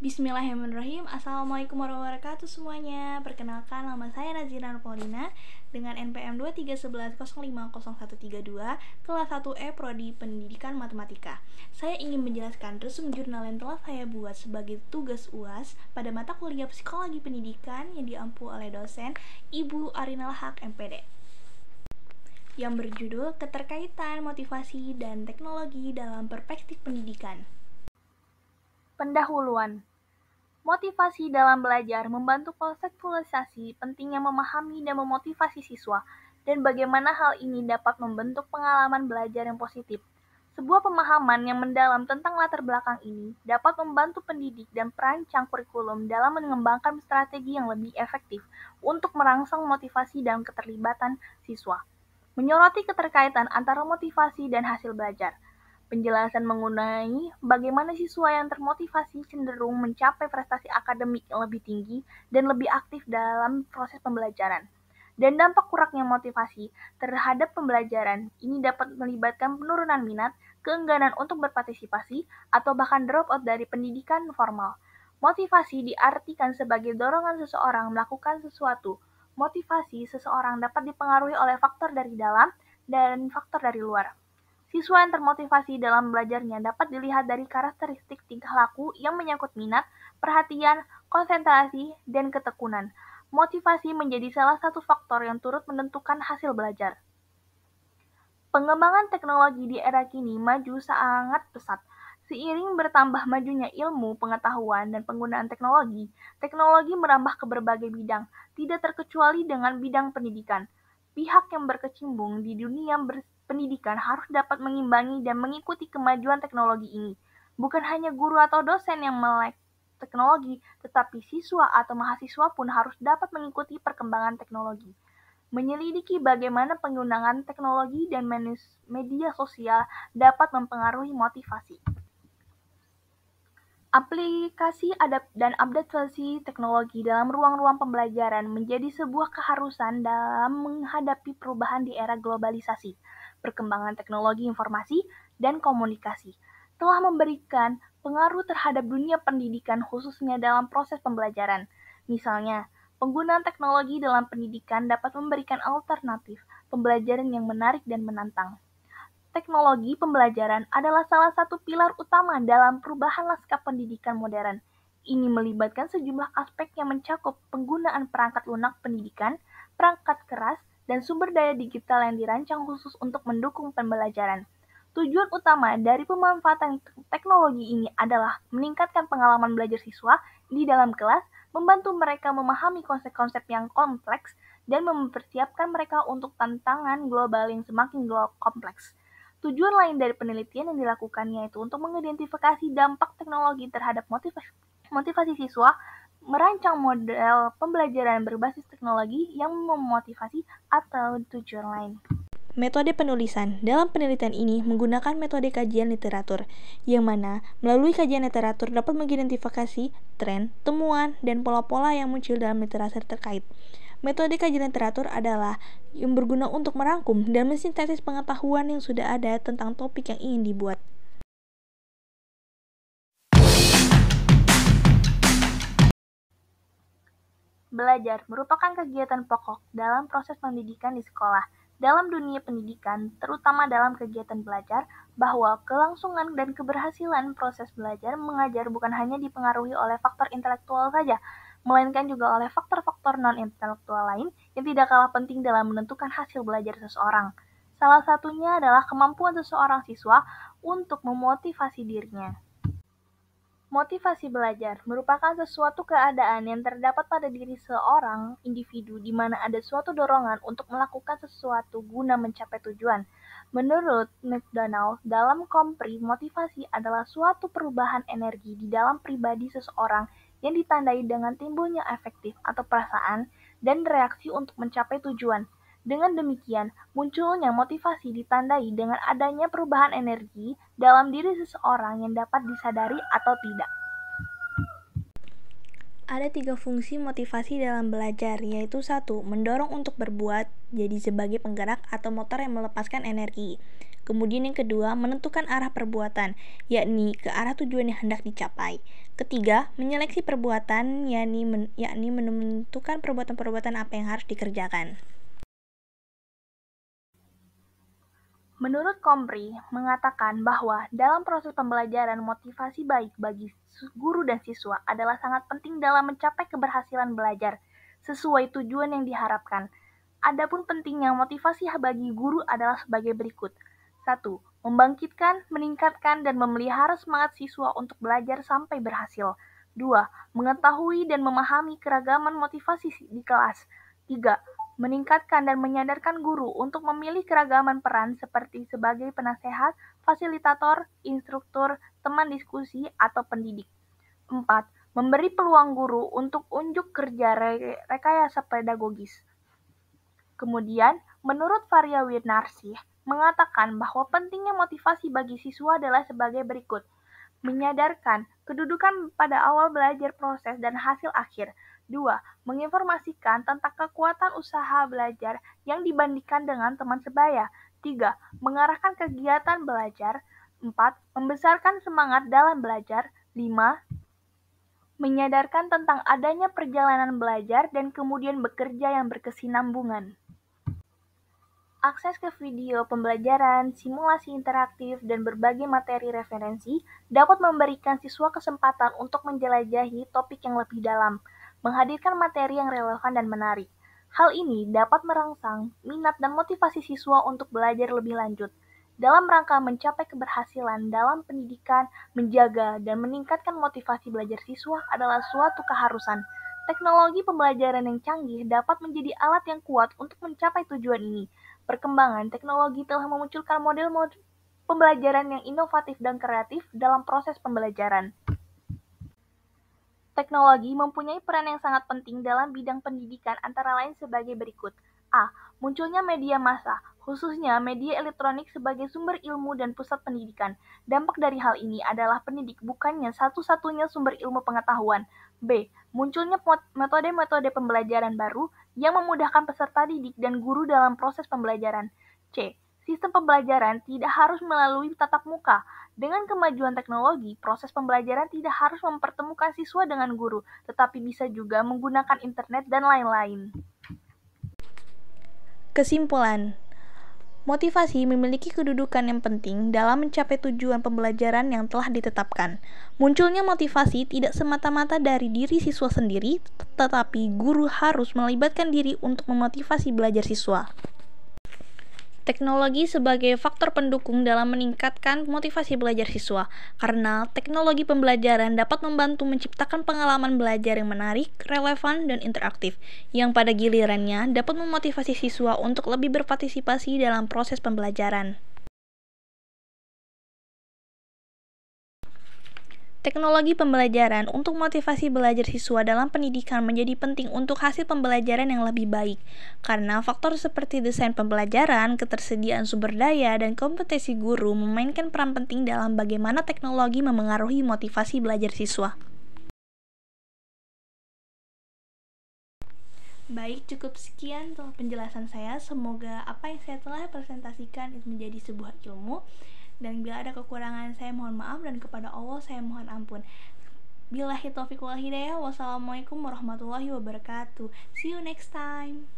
Bismillahirrahmanirrahim. Assalamualaikum warahmatullahi wabarakatuh semuanya. Perkenalkan, nama saya Nazira Nurpolina dengan NPM 2311050132 kelas 1E Prodi Pendidikan Matematika. Saya ingin menjelaskan resum jurnal yang telah saya buat sebagai tugas UAS pada mata kuliah Psikologi Pendidikan yang diampu oleh dosen Ibu Arinal Haq MPD, yang berjudul Keterkaitan Motivasi dan Teknologi dalam Perspektif Pendidikan. Pendahuluan. Motivasi dalam belajar membantu konseptualisasi pentingnya memahami dan memotivasi siswa, dan bagaimana hal ini dapat membentuk pengalaman belajar yang positif. Sebuah pemahaman yang mendalam tentang latar belakang ini dapat membantu pendidik dan perancang kurikulum dalam mengembangkan strategi yang lebih efektif untuk merangsang motivasi dan keterlibatan siswa. Menyoroti keterkaitan antara motivasi dan hasil belajar. Penjelasan mengenai bagaimana siswa yang termotivasi cenderung mencapai prestasi akademik yang lebih tinggi dan lebih aktif dalam proses pembelajaran. Dan dampak kurangnya motivasi terhadap pembelajaran ini dapat melibatkan penurunan minat, keengganan untuk berpartisipasi, atau bahkan drop out dari pendidikan formal. Motivasi diartikan sebagai dorongan seseorang melakukan sesuatu. Motivasi seseorang dapat dipengaruhi oleh faktor dari dalam dan faktor dari luar. Siswa yang termotivasi dalam belajarnya dapat dilihat dari karakteristik tingkah laku yang menyangkut minat, perhatian, konsentrasi, dan ketekunan. Motivasi menjadi salah satu faktor yang turut menentukan hasil belajar. Pengembangan teknologi di era kini maju sangat pesat. Seiring bertambah majunya ilmu, pengetahuan, dan penggunaan teknologi, teknologi merambah ke berbagai bidang, tidak terkecuali dengan bidang pendidikan. Pihak yang berkecimpung di dunia pendidikan harus dapat mengimbangi dan mengikuti kemajuan teknologi ini. Bukan hanya guru atau dosen yang melek teknologi, tetapi siswa atau mahasiswa pun harus dapat mengikuti perkembangan teknologi. Menyelidiki bagaimana penggunaan teknologi dan media sosial dapat mempengaruhi motivasi. Aplikasi dan adaptasi teknologi dalam ruang-ruang pembelajaran menjadi sebuah keharusan dalam menghadapi perubahan di era globalisasi. Perkembangan teknologi informasi dan komunikasi telah memberikan pengaruh terhadap dunia pendidikan khususnya dalam proses pembelajaran. Misalnya, penggunaan teknologi dalam pendidikan dapat memberikan alternatif pembelajaran yang menarik dan menantang. Teknologi pembelajaran adalah salah satu pilar utama dalam perubahan lanskap pendidikan modern. Ini melibatkan sejumlah aspek yang mencakup penggunaan perangkat lunak pendidikan, perangkat keras, dan sumber daya digital yang dirancang khusus untuk mendukung pembelajaran. Tujuan utama dari pemanfaatan teknologi ini adalah meningkatkan pengalaman belajar siswa di dalam kelas, membantu mereka memahami konsep-konsep yang kompleks, dan mempersiapkan mereka untuk tantangan global yang semakin kompleks. Tujuan lain dari penelitian yang dilakukan yaitu untuk mengidentifikasi dampak teknologi terhadap motivasi siswa, merancang model pembelajaran berbasis teknologi yang memotivasi atau tujuan lain. Metode penulisan. Dalam penelitian ini menggunakan metode kajian literatur, yang mana melalui kajian literatur dapat mengidentifikasi tren, temuan, dan pola-pola yang muncul dalam literatur terkait. Metode kajian literatur adalah yang berguna untuk merangkum dan mensintesis pengetahuan yang sudah ada tentang topik yang ingin dibuat. Belajar merupakan kegiatan pokok dalam proses pendidikan di sekolah. Dalam dunia pendidikan, terutama dalam kegiatan belajar, bahwa kelangsungan dan keberhasilan proses belajar mengajar bukan hanya dipengaruhi oleh faktor intelektual saja, melainkan juga oleh faktor-faktor non-intelektual lain yang tidak kalah penting dalam menentukan hasil belajar seseorang. Salah satunya adalah kemampuan seseorang siswa untuk memotivasi dirinya. Motivasi belajar merupakan sesuatu keadaan yang terdapat pada diri seorang individu di mana ada suatu dorongan untuk melakukan sesuatu guna mencapai tujuan. Menurut McDonald, dalam Kompri, motivasi adalah suatu perubahan energi di dalam pribadi seseorang yang ditandai dengan timbulnya afektif atau perasaan dan reaksi untuk mencapai tujuan. Dengan demikian, munculnya motivasi ditandai dengan adanya perubahan energi dalam diri seseorang yang dapat disadari atau tidak. Ada 3 fungsi motivasi dalam belajar, yaitu 1. Mendorong untuk berbuat, jadi sebagai penggerak atau motor yang melepaskan energi. Kemudian yang kedua, menentukan arah perbuatan, yakni ke arah tujuan yang hendak dicapai. Ketiga, menyeleksi perbuatan, yakni menentukan perbuatan-perbuatan apa yang harus dikerjakan. Menurut Kompri, mengatakan bahwa dalam proses pembelajaran motivasi baik bagi guru dan siswa adalah sangat penting dalam mencapai keberhasilan belajar sesuai tujuan yang diharapkan. Adapun pentingnya motivasi bagi guru adalah sebagai berikut. 1. Membangkitkan, meningkatkan, dan memelihara semangat siswa untuk belajar sampai berhasil. 2. Mengetahui dan memahami keragaman motivasi di kelas. 3. Meningkatkan dan menyadarkan guru untuk memilih keragaman peran seperti sebagai penasehat, fasilitator, instruktur, teman diskusi, atau pendidik. 4. Memberi peluang guru untuk unjuk kerja rekayasa pedagogis. Kemudian, menurut Faria Wirnarsih, mengatakan bahwa pentingnya motivasi bagi siswa adalah sebagai berikut. Menyadarkan kedudukan pada awal belajar proses dan hasil akhir. 2. Menginformasikan tentang kekuatan usaha belajar yang dibandingkan dengan teman sebaya. 3. Mengarahkan kegiatan belajar. 4. Membesarkan semangat dalam belajar. 5. Menyadarkan tentang adanya perjalanan belajar dan kemudian bekerja yang berkesinambungan. Akses ke video pembelajaran, simulasi interaktif, dan berbagai materi referensi dapat memberikan siswa kesempatan untuk menjelajahi topik yang lebih dalam, menghadirkan materi yang relevan dan menarik. Hal ini dapat merangsang minat dan motivasi siswa untuk belajar lebih lanjut. Dalam rangka mencapai keberhasilan dalam pendidikan, menjaga dan meningkatkan motivasi belajar siswa adalah suatu keharusan. Teknologi pembelajaran yang canggih dapat menjadi alat yang kuat untuk mencapai tujuan ini. Perkembangan teknologi telah memunculkan model-model pembelajaran yang inovatif dan kreatif dalam proses pembelajaran. Teknologi mempunyai peran yang sangat penting dalam bidang pendidikan antara lain sebagai berikut. A. Munculnya media massa, khususnya media elektronik sebagai sumber ilmu dan pusat pendidikan. Dampak dari hal ini adalah pendidik bukannya satu-satunya sumber ilmu pengetahuan. B. Munculnya metode-metode pembelajaran baru yang memudahkan peserta didik dan guru dalam proses pembelajaran. C. Sistem pembelajaran tidak harus melalui tatap muka. Dengan kemajuan teknologi, proses pembelajaran tidak harus mempertemukan siswa dengan guru, tetapi bisa juga menggunakan internet dan lain-lain. Kesimpulan, motivasi memiliki kedudukan yang penting dalam mencapai tujuan pembelajaran yang telah ditetapkan. Munculnya motivasi tidak semata-mata dari diri siswa sendiri, tetapi guru harus melibatkan diri untuk memotivasi belajar siswa. Teknologi sebagai faktor pendukung dalam meningkatkan motivasi belajar siswa, karena teknologi pembelajaran dapat membantu menciptakan pengalaman belajar yang menarik, relevan, dan interaktif, yang pada gilirannya dapat memotivasi siswa untuk lebih berpartisipasi dalam proses pembelajaran. Teknologi pembelajaran untuk motivasi belajar siswa dalam pendidikan menjadi penting untuk hasil pembelajaran yang lebih baik, karena faktor seperti desain pembelajaran, ketersediaan sumber daya, dan kompetensi guru memainkan peran penting dalam bagaimana teknologi memengaruhi motivasi belajar siswa. Baik, cukup sekian telah penjelasan saya. Semoga apa yang saya telah presentasikan itu menjadi sebuah ilmu. Dan bila ada kekurangan saya mohon maaf, dan kepada Allah saya mohon ampun. Billahi taufiq wal hidayah. Wassalamualaikum warahmatullahi wabarakatuh. See you next time.